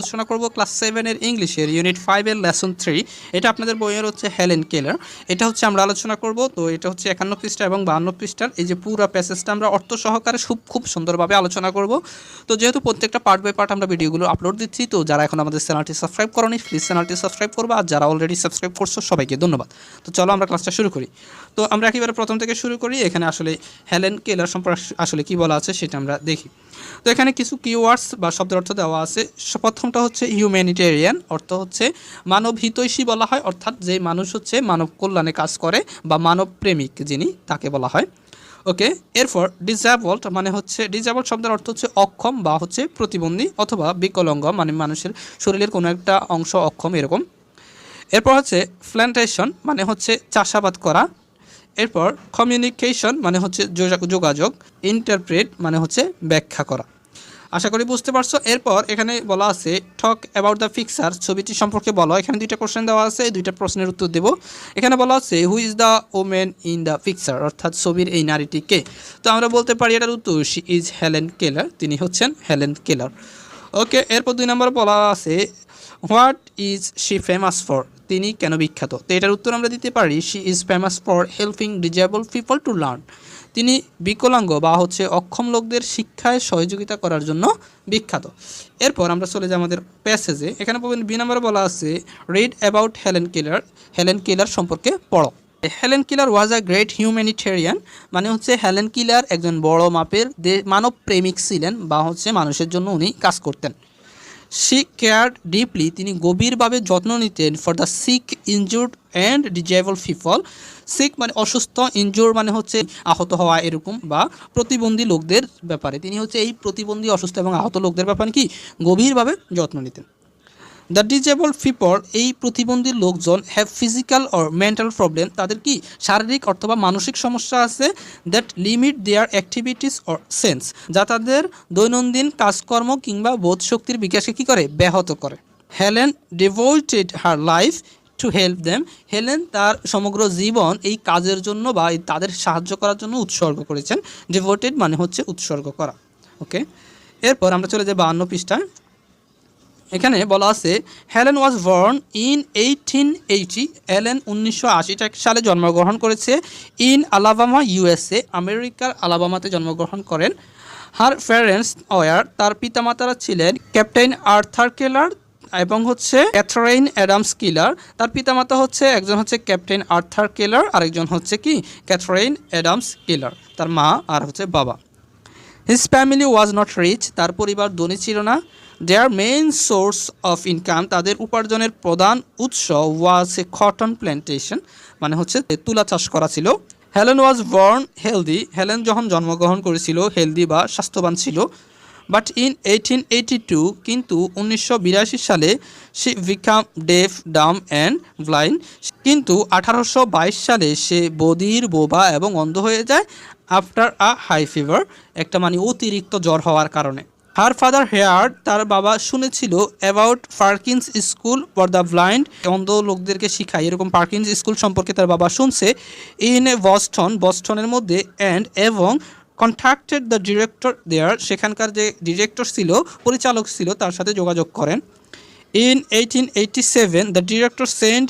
আলোচনা করব ক্লাস 7 এর ইংলিশের ইউনিট 5 এর লেসন 3। এটা আপনাদের বইয়ের হচ্ছে হেলেন কেলার। এটা হচ্ছে আমরা আলোচনা করব। তো এটা হচ্ছে 51 পৃষ্ঠা এবং 52 পৃষ্ঠার এই যে পুরো প্যাসেজটা আমরা অর্থ সহকারে খুব সুন্দরভাবে আলোচনা করব। তো যেহেতু প্রত্যেকটা পার্ট বাই পার্ট আমরা ভিডিওগুলো আপলোড দিচ্ছি, তো যারা এখন আমাদের চ্যানেলটি সাবস্ক্রাইব করোনি প্লিজ চ্যানেলটি সাবস্ক্রাইব করবা, আর যারা অলরেডি সাবস্ক্রাইব করছো সবাইকে ধন্যবাদ। তো চলো আমরা ক্লাসটা শুরু করি। তো আমরা একেবারে প্রথম থেকে শুরু করি। এখানে আসলে হেলেন কেলার সম্পর্কে আসলে কি বলা আছে সেটা আমরা দেখি। তো এখানে কিছু কিওয়ার্ডস বা শব্দের অর্থ দেওয়া আছে। প্রথমটা হচ্ছে হিউম্যানিটেরিয়ান, অর্থ হচ্ছে মানব হিতৈষী বলা হয়, অর্থাৎ যে মানুষ হচ্ছে মানব কল্যাণে কাজ করে বা মানব প্রেমিক যিনি, তাকে বলা হয়। ওকে, এরপর ডিসঅ্যাবলড মানে হচ্ছে, ডিসঅ্যাবলড শব্দের অর্থ হচ্ছে অক্ষম বা হচ্ছে প্রতিবন্ধী অথবা বিকলাঙ্গ, মানে মানুষের শরীরের কোনো একটা অংশ অক্ষম এরকম। এরপর হচ্ছে প্ল্যান্টেশন মানে হচ্ছে চাষাবাদ করা। এরপর কমিউনিকেশন মানে হচ্ছে যোগাযোগ। ইন্টারপ্রেট মানে হচ্ছে ব্যাখ্যা করা। আশা করি বুঝতে পারছো। এরপর এখানে বলা আছে টক অ্যাবাউট দ্য পিকচার, ছবিটি সম্পর্কে বলো। এখানে দুইটা কোশ্চেন দেওয়া আছে, এই দুইটা প্রশ্নের উত্তর দেব। এখানে বলা আছে who is the women in the picture, অর্থাৎ ছবির এই নারীটি কে। তো আমরা বলতে পারি এটার উত্তর শি ইজ হেলেন কেলার, তিনি হচ্ছেন হেলেন কেলার। ওকে, এরপর 2 নম্বর বলা আছে what is she famous for, তিনি কেন বিখ্যাত। তো এটার উত্তর আমরা দিতে পারি she is famous for helping disable people to learn, তিনি বিকলাঙ্গ বা হচ্ছে অক্ষম লোকদের শিক্ষায় সহযোগিতা করার জন্য বিখ্যাত। এরপর আমরা চলে যাই আমাদের প্যাসেজে। এখানে পাবেন বি নম্বরে বলা আছে read about Helen Keller, Helen Keller সম্পর্কে পড়ো। Helen Keller was a great humanitarian, মানে হচ্ছে হেলেন কেলার একজন বড় মাপের মানব প্রেমিক ছিলেন বা হচ্ছে মানুষের জন্য উনি কাজ করতেন। শি কেয়ার্ড ডিপলি, তিনি গভীরভাবে যত্ন নিতেন for the sick, injured and disabled people. Sick মানে অসুস্থ, ইনজুর মানে হচ্ছে আহত হওয়া এরকম, বা প্রতিবন্ধী লোকদের ব্যাপারে তিনি হচ্ছে এই প্রতিবন্ধী, অসুস্থ এবং আহত লোকদের ব্যাপারে কি গভীরভাবে যত্ন নিতেন। দ্য ডিজেবল পিপল, এই প্রতিবন্ধী লোকজন have physical or mental problem, তাদের কি শারীরিক অথবা মানসিক সমস্যা আছে। That limit their activities or sense, যা তাদের দৈনন্দিন কাজকর্ম কিংবা বোধ শক্তির বিকাশকে কী করে, ব্যাহত করে। Helen devoted her life to help them, Helen তার সমগ্র জীবন এই কাজের জন্য বা তাদের সাহায্য করার জন্য উৎসর্গ করেছেন। ডিভোটেড মানে হচ্ছে উৎসর্গ করা। ওকে, এরপর আমরা চলে যাই 52 পৃষ্ঠায়। এখানে বলা আছে Helen was born in 1880, Helen 1980 সালে জন্মগ্রহণ করেছে। ইন আলাবামা ইউএসএ, আমেরিকার আলাবামাতে জন্মগ্রহণ করেন। হার প্যারেন্টস ওয়ার, তার পিতামাতারা ছিলেন ক্যাপ্টেন আর্থার কেলার এবং হচ্ছে ক্যাথরিন অ্যাডামস কেলার। তার পিতামাতা হচ্ছে একজন হচ্ছে ক্যাপ্টেন আর্থার কেলার, আরেকজন হচ্ছে কি ক্যাথরিন অ্যাডামস কেলার, তার মা আর হচ্ছে বাবা। His family was not rich, তার পরিবার ধনী ছিল না। Their main source of income, তাদের উপার্জনের প্রধান উৎস ওয়াজ এ কটন প্ল্যান্টেশন, মানে হচ্ছে তুলা চাষ করা ছিল। Helen was born healthy, Helen যখন জন্মগ্রহণ করেছিল হেলদি বা স্বাস্থ্যবান ছিল। বাট ইন 1882, কিন্তু 1982 সালে সে become deaf, Dam and blind, কিন্তু 1822 সালে সে বধির, বোবা এবং অন্ধ হয়ে যায়। আফটার আ হাই ফিভার, একটা মানে অতিরিক্ত জ্বর হওয়ার কারণে। হার ফাদার হেয়ার্ড, তার বাবা শুনেছিল about Perkins school for the blind, অন্ধ লোকদেরকে শিখায় এরকম পার্কিন্স স্কুল সম্পর্কে তার বাবা শুনছে। ইন এ বস্টন, বস্টনের মধ্যে, অ্যান্ড এবং কন্ট্যাক্টেড দ্য ডিরেক্টর দেয়ার, সেখানকার যে ডিরেক্টর ছিল, পরিচালক ছিল, তার সাথে যোগাযোগ করেন। ইন 1887 দ্য ডিরেক্টর সেন্ট,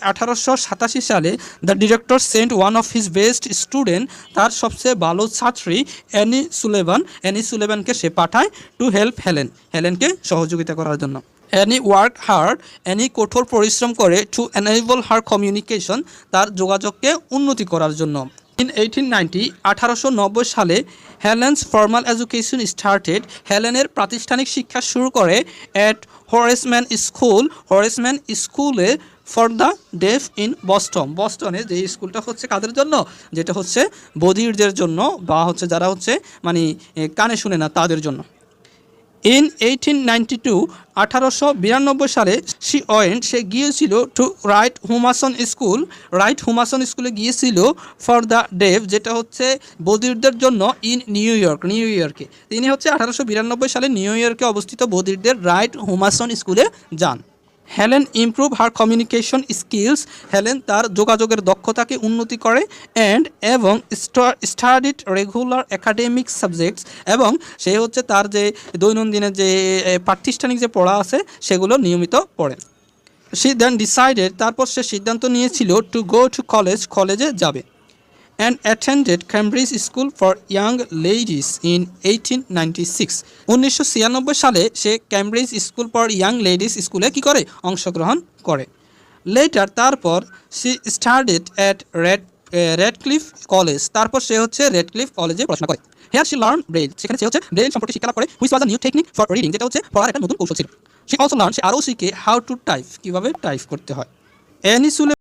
1887 সালে the director sent one of his best student, তার সবচেয়ে ভালো ছাত্রী অ্যানি সুলেভান, অ্যানি সুলেভানকে সে পাঠায় টু হেল্প হেলেন, হেলেনকে সহযোগিতা করার জন্য। অ্যানি ওয়ার্ক হার্ড, অ্যানি কঠোর পরিশ্রম করে টু এনেবল হার কমিউনিকেশন, তার যোগাযোগকে উন্নতি করার জন্য। ইন 1890, 1890 সালে হেলেন্স ফর্মাল এডুকেশন স্টার্টেড, হেলেনের প্রাতিষ্ঠানিক শিক্ষা শুরু করে অ্যাট হরেসম্যান স্কুল, হরেসম্যান স্কুলে for the deaf in Boston, বস্টনে যে স্কুলটা হচ্ছে কাদের জন্য, যেটা হচ্ছে বধিরদের জন্য বা হচ্ছে যারা হচ্ছে মানে কানে শুনে না তাদের জন্য। ইন 1892, 1892 সালে সে গিয়েছিল টু রাইট হুমাসন স্কুল, রাইট হুমাসন স্কুলে গিয়েছিল ফর দ্য ডেফ, যেটা হচ্ছে বধিরদের জন্য, ইন নিউ ইয়র্ক, নিউ ইয়র্কে। তিনি হচ্ছে 1892 সালে নিউ ইয়র্কে অবস্থিত বধিরদের রাইট হুমাসন স্কুলে যান। হেলেন ইমপ্রুভ হার কমিউনিকেশন স্কিলস, হেলেন তার যোগাযোগের দক্ষতাকে উন্নতি করে এবং স্টাডিড রেগুলার একাডেমিক সাবজেক্টস, এবং সে হচ্ছে তার যে দৈনন্দিনের যে প্রাতিষ্ঠানিক যে পড়া আছে সেগুলো নিয়মিত পড়ে। সে দেন ডিসাইডেড, তারপর সে সিদ্ধান্ত নিয়েছিল টু গো টু কলেজে যাবে। And attended Cambridge school for young ladies in 1896, 1996 সালে সে Cambridge school for young ladies স্কুলে কী করে, অংশগ্রহণ করে। লেটার, তারপর she studied at Radcliffe college, তারপর সে হচ্ছে রেডক্লিফ কলেজে পড়াশোনা করে। হেয়ার শি লার্ন ব্রেইল, সেখানে সে হচ্ছে ব্রেইল সম্পর্কে শিক্ষা লাভ করে, which was a new technique for reading, যেটা হচ্ছে পড়ার একটা নতুন কৌশল ছিল। সে অলসো লার্ন, সে আরও শিখে হাউ টু টাইপ, কীভাবে টাইপ করতে হয়। অ্যানি সুলে